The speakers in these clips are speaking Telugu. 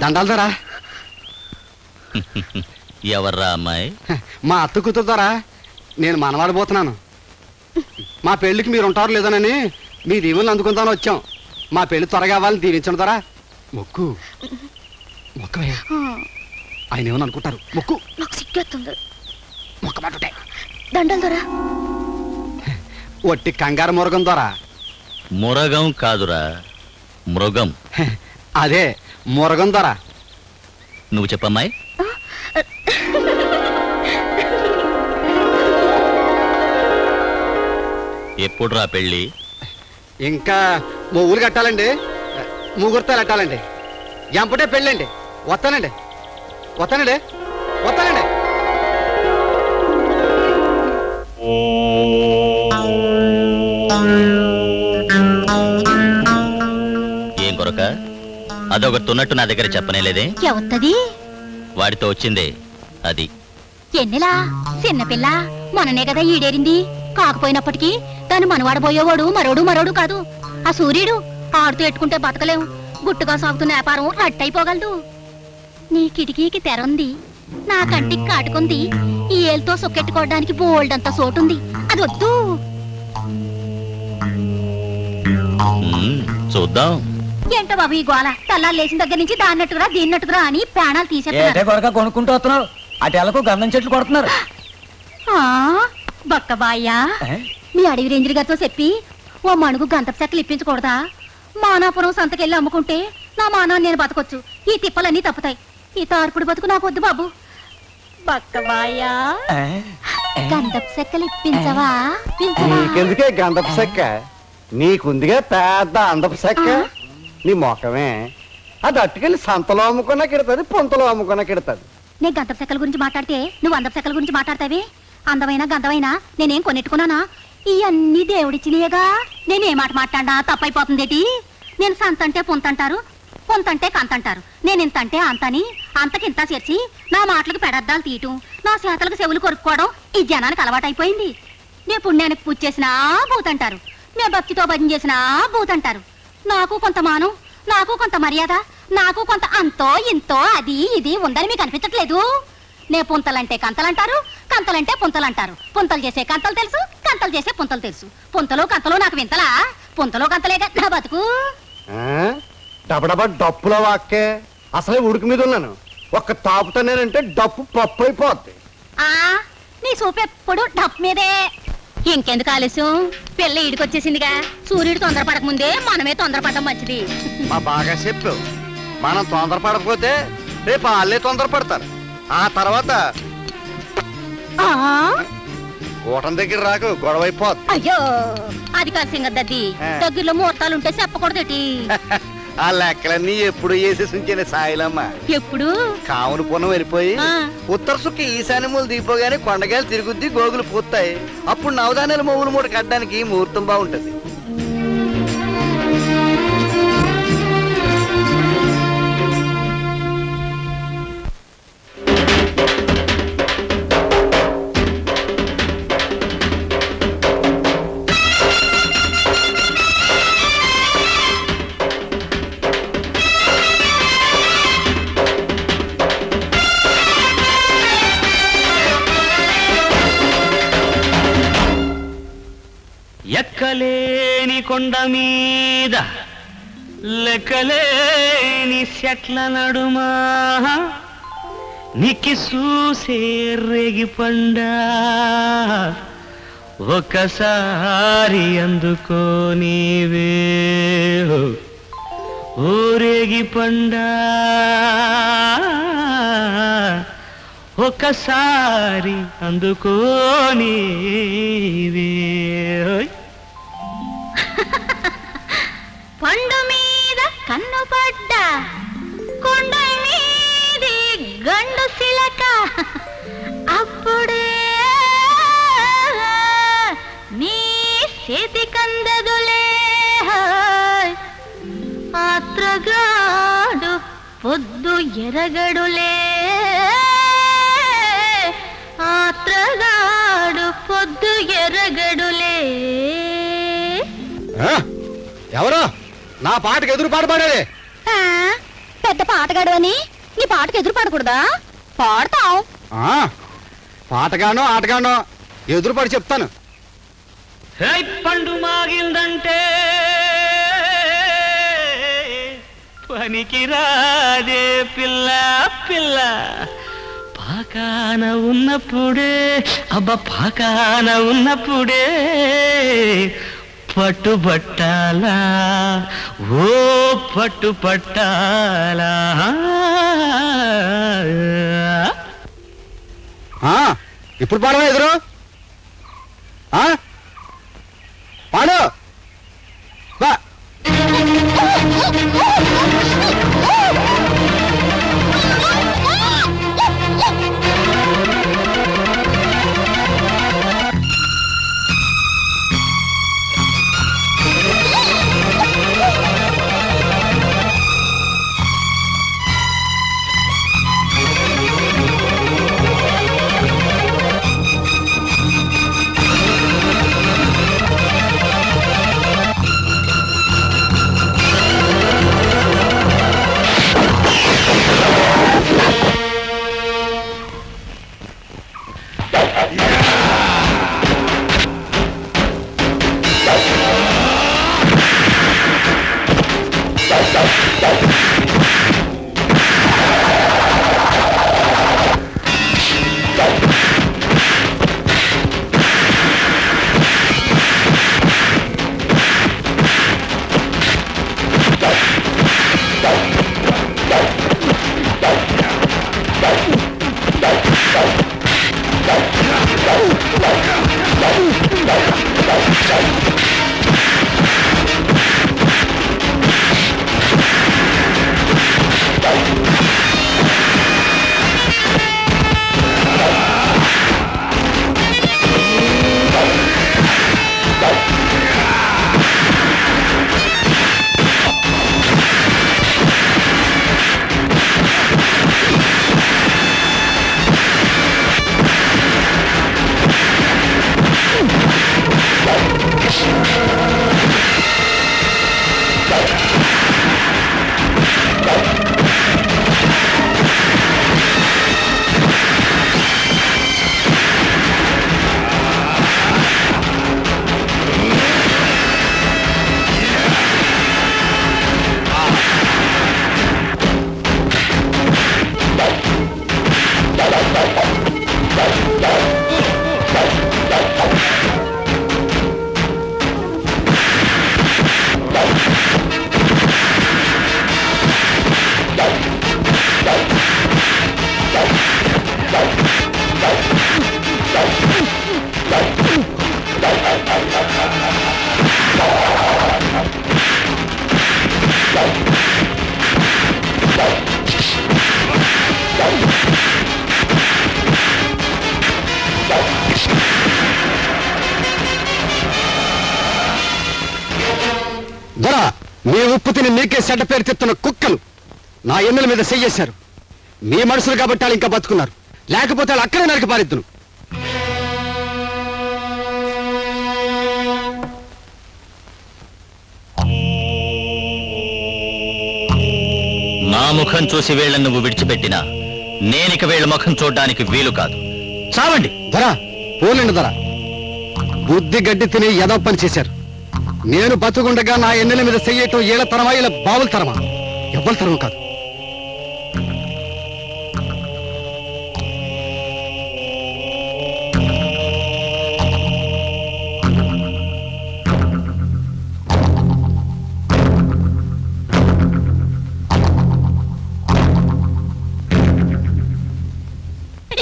దండాలదరా ఎవర్రా అమ్మాయి? మా అత్త కూతురుతారా. నేను మనవాడిపోతున్నాను. మా పెళ్లికి మీరు ఉంటారు లేదనని మీ దీవులను అందుకుందాని వచ్చాం. మా పెళ్లి త్వరగా అవ్వాలని దీవించండి దొరా. మొక్కు మొక్కవే. ఆయన ఏమని అనుకుంటారు? మొక్కు. నాకు సిగ్గేస్తుంది. మొక్క మాటే దండలు దొరా. ఒట్టి కంగారు మురగం దొరా. మురగం కాదురా, మృగం. అదే మురగం దొరా. నువ్వు చెప్పమ్మాయి. ఎప్పుడు రా పెళ్ళి? ఇంకా ఊరు కట్టాలండి, ముహూర్తాలు కట్టాలండి. ఎంపటే పెళ్ళండి. వస్తానండి వస్తానండి వస్తానండి. ఏం కొరక? అదొకటి ఉన్నట్టు నా దగ్గర చెప్పనేలేదే. ఎవత్తది? వాడితో వచ్చిందే అది. ఎన్నెలా చిన్నపిల్ల మననే కదా ఈడేరింది. కాకపోయినప్పటికీ దాన్ని మనవాడబోయేవాడు మరోడు కాదు. ఆ సూర్యుడు ఆడుతూ ఎట్టుకుంటే బతకలేము. గుట్టుగా సాగుతున్న వ్యాపారం రట్టయిపోగలదు. నీ కిటికీకి తెరంది, నా కంటికి కాటుకుంది. ఈ ఏలుతో సొక్కెట్టుకోవడానికి బోల్డంత సోటుంది. అది వద్దు. చూద్దాం. ఏంటో బాబు ఈ గోల? తల్లాలు లేచిన దగ్గర నుంచి దాన్నట్టుకురా దీన్నట్టుకురా అని ప్రాణాలు తీసేస్తున్నారు. కొనుక్కుంటూ వస్తున్నారు. అటెలకు గంధం చెట్లు కొడుతున్నారు. బక్కబాయ్యా, మీ అడవి రేంజర్ గారితో చెప్పి ఓ మణుగు గంధపు చెక్కలు ఇప్పించకూడదా? మానాపురం సంతకెళ్ళి అమ్ముకుంటే నా మానాన్ని నేను బతకొచ్చు. ఈ తిప్పలన్నీ తప్పుతాయి. ఈ తార్పుడు బతుకు నాకు వద్దు బాబు. బక్కబాయ్యా, గంధపు చెక్కలు ఇప్పించవా? నీకెందుకే గంధపు చెక్క? నీకుందిగా పెద్ద అందపు చెక్క. నీ మొఖమే అది అట్టుకెళ్ళి సంతలో అమ్ముకున్నా కిడతాది, పొంతలో అమ్ముకున్నా కిడతాది. నేను గంధపు చెక్కల గురించి మాట్లాడితే నువ్వు అందపు చెక్కల గురించి మాట్లాడతావి. అందమైన గంధమైనా నేనేం కొనెట్టుకున్నానా? ఇవన్నీ దేవుడిచ్చినయేగా. నేనే మాట మాట్లాడా తప్పైపోతుందేటి? నేను సంతంటే పొంతంటారు, పొంతంటే కంతంటారు. నేను ఇంతంటే అంతని, అంతకింత చేర్చి నా మాటలకు పెడద్దాలు తీయటం, నా చేతలకు చెవులు కొరుక్కోవడం ఈ జనానికి అలవాటైపోయింది. నే పుణ్యానికి పూజ చేసినా బూతంటారు, నే భక్తితో భజన చేసినా బూతంటారు. నాకు కొంత మానం, నాకు కొంత మర్యాద, నాకు కొంత అంతో ఇంతో అది ఇది ఉందని మీకు అనిపించట్లేదు. నే పుంతలంటే కంతలంటారు, కంతలంటే పుంతలంటారు. పుంతలు చేసే కంతలు తెలుసు, కంతలు చేసే పుంతలు తెలుసు. పుంతలు కంతలు నాకు వింతలా? పుంతలు కంతలేగా నా బతుకు. డబడబా డప్పుల వాక్కే. అసలే ఉడికి మీద ఉన్నాను. ఒక్క తాపుతానేనంటే డప్పు పప్పు అయిపోద్ది. నీ చూపెప్పుడు డప్పు మీదే. ఇంకెందుకు ఆలస్యం? పిల్ల ఈడికొచ్చేసిందిగా. సూర్యుడు తొందరపడక ముందే మనమే తొందరపడడం మంచిది. మా బాగా చెప్పు. మనం తొందరపడకపోతే రేపు వాళ్ళే తొందరపడతారు. ఆ తర్వాత కూటం దగ్గర రాకు, గొడవ అయిపోద్ది. అయ్యో అది కాదు సింగద్దద్ది. దగ్గరలో ముహూర్తాలుంటే చెప్పకూడదేటి? ఆ లెక్కలన్నీ ఎప్పుడు వేసేసి ఉంచే సాయిలమ్మ. ఎప్పుడు కావును పొన్నం వెళ్ళిపోయి ఉత్తర సుక్కి ఈశాన్యములు దిగిపోగానే కొండగాయలు తిరుగుద్ది, గోగులు పూస్తాయి. అప్పుడు నవధాన్యాల మొగులు మూట కట్టడానికి ముహూర్తం బాగుంటది. ఎక్కలేని కొండ మీద లెక్కలేని చెట్ల నడుమా నీకి చూసే రేగి పండా ఒకసారి అందుకోనివే ఊరేగి పండా ఒకసారి అందుకోనివే. పండు మీద కన్ను పడ్డ కొండ మీది గండు సిలక ఎరగడులే ఆత్రగాడు పొద్దు ఎరగడులే. ఎవరు నా పాటకు ఎదురు పాట పాడేది? పెద్ద పాటగాడు అని నీ పాటకు ఎదురు పాడకూడదా? పాడతావు. పాటగానో ఆటగానో ఎదురు పాడి చెప్తాను. పండు మాగిందంటే పనికి రాదే పిల్ల పిల్ల, పాకాన ఉన్నప్పుడే పాకాన ఉన్నప్పుడే పట్టుబట్టాలా ఓ పట్టుపట్టాలా. ఇప్పుడు పాడవా ఎదురు? పాడు బా. మీ ఉప్పు తిని మీకే చెడ్డ పేరు తెస్తున్న కుక్కలు నా ఎన్నెల మీద చెయ్యేశారు. మీ మనుషులు కాబట్టి వాళ్ళు ఇంకా బతుకున్నారు, లేకపోతే వాళ్ళు అక్కడే నరికి పారిద్దును. నా ముఖం చూసి వీళ్ళని నువ్వు విడిచిపెట్టినా నేనిక వీళ్ళ ముఖం చూడ్డానికి వీలు కాదు. చావండి. ధర పోలేండి ధర, బుద్ధి గడ్డి తిని ఏదో పని చేశారు. నేను బతుకుండగా నా ఎన్నెల మీద చెయ్యటం ఏళ్ల తరమా, ఇలా బావుల తరమా, ఎవ్వరి తరం కాదు.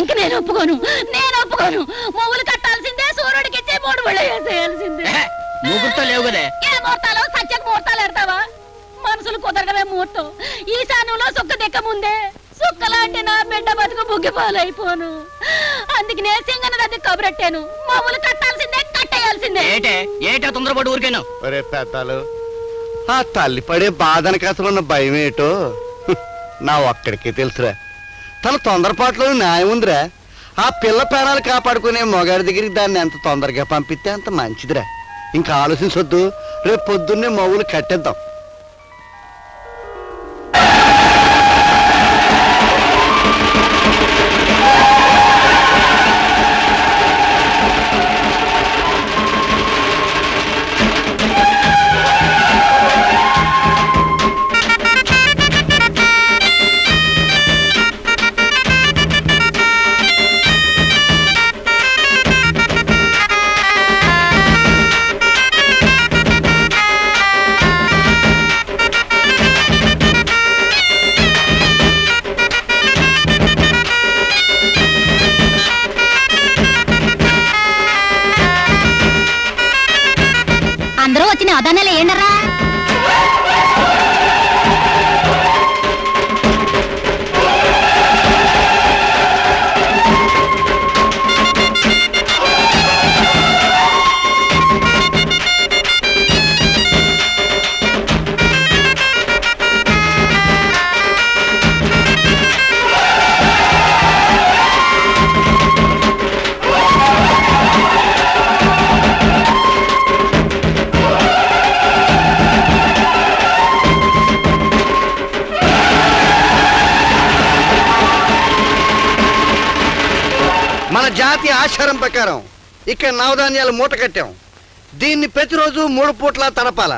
ఇంక నేను ఒప్పుకోను. మొగులు కట్టాల్సిందే, సూర్యుడికి ఇచ్చే 3 బళ్ళు వేసేయాల్సిందే. ముహూర్తం లేవు కదే. ఏ ముహూర్తాలు? సత్యకు ముహూర్తాలు ఎడతావా? మనుషులు కుదరగలే ముహూర్తం. ఈశాన్యంలో సుక్క దిక్క ముందే సుక్కలాంటి నా బిడ్డ బతుకు బుగ్గిపాలైపోను. అందుకనే సింగన దగ్గర కబురెట్టాను, మొగులు కట్టాల్సిందే, కట్టేయాల్సిందే. ఏటా తొందరపడి ఊరికేను. ఒరే పెద్దాలు, ఆ తల్లి పడే బాధనకి అసలు ఉన్న భయం ఏటో. నా ఒక్కడికే తెలుసురా. తన తొందరపాటులో న్యాయం ఉందిరా. ఆ పిల్ల ప్రాణాలు కాపాడుకునే మొగాడి దగ్గరికి దాన్ని ఎంత తొందరగా పంపిస్తే అంత మంచిదిరా. ఇంకా ఆలోచించొద్దు, రేపు పొద్దున్నే మౌలు కట్టేద్దాం. అందరూ వచ్చిన అదన్నలే ఏంటరా? మన జాతి ఆచారం ప్రకారం ఇక్కడ నవధాన్యాలు మూట కట్టాం. దీన్ని ప్రతిరోజు 3 పూట్ల తడపాల.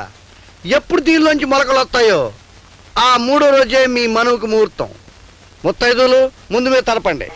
ఎప్పుడు దీనిలోంచి మొలకలు వస్తాయో ఆ 3వ రోజే మీ మనువుకు ముహూర్తం. ముత్తైదులు ముందు మీద తడపండి.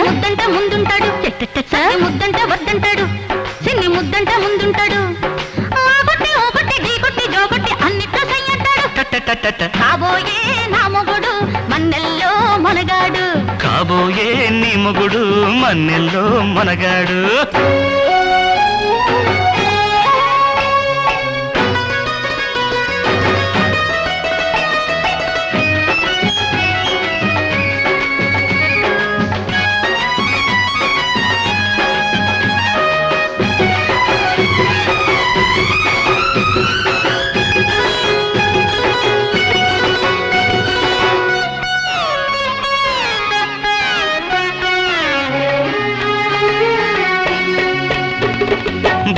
ముద్దంట ముందుంటాడు, ముద్దంట వద్దంటాడు, సిన్ని ముద్దంట ముందుంటాడు. ఒకటి ఢీకొట్టి జోకొట్టి అన్నిట్లో సయ్యంటాడు. కాబోయే నా మొగుడు మన్నెల్లో మనగాడు, కాబోయే నీ మొగుడు మన్నెల్లో మనగాడు.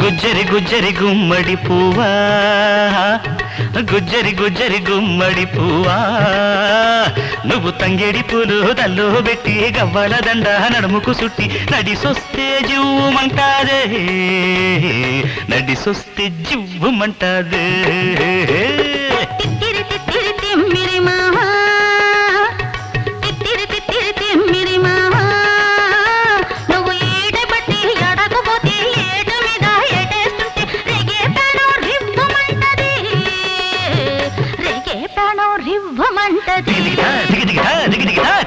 గుజ్జరి గుజ్జరి గుమ్మడి పువ్వా, గుజ్జరి గుజ్జరి గుమ్మడి పువ్వా, నువ్వు తంగేడి పూలు దల్లో పెట్టి గవ్వల దండ నడుముకు సుట్టి నడిసొస్తే జివ్వుమంటాదే, నడిసొస్తే జివ్వుమంటాదే.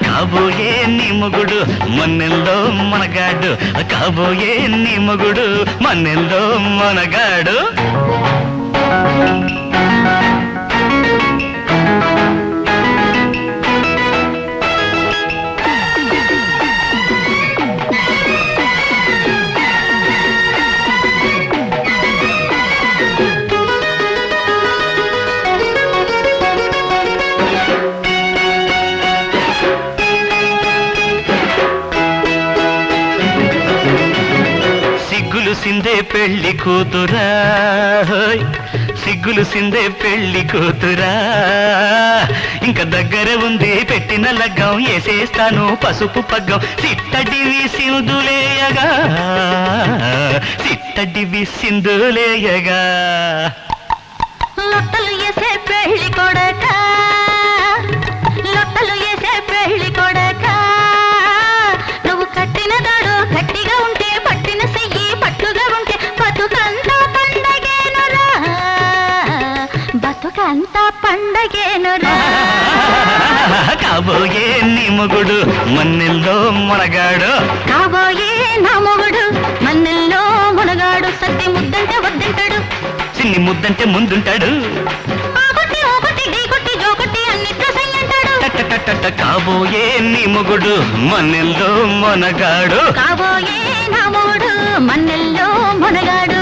కాబోయే నీ మొగుడు మన్నెల్లో మనగాడు, కాబోయే నీ మొగుడు మన్నెల్లో మనగాడు. సిందే పెళ్లి కూతురా, సిగ్గులు సిందే పెళ్లి కూతురా ఇంకా దగ్గర ఉంది పెట్టిన లగ్గం వేసేస్తాను పసుపు పగ్గం సిట్టడివి సింధులేయగా సిట్టడివి సింధులేయగా లొట్టలు వేసే పెళ్లి కొడక లొట్టలు వేసే పెళ్లి కొడక నువ్వు కట్టిన దాడు గట్టిగా ఉంటే పట్టిన చెయ్యి పట్టుగా ఉంటే బతుకంతా పండగేనురా బతుకంతా పండగేనురా కాబోయే నీ మొగుడు మన్నెల్లో మునగాడు కాబోయే నా మొగుడు మన్నెల్లో మునగాడు సత్తి ముద్దంటే వద్దంటాడు చిన్ని ముద్దంటే ముందుంటాడు కాబోయే నీ మొగుడు మన్నెల్లో మొనగాడు కాబోయే నా మొగుడు మన్నెల్లో మునగాడు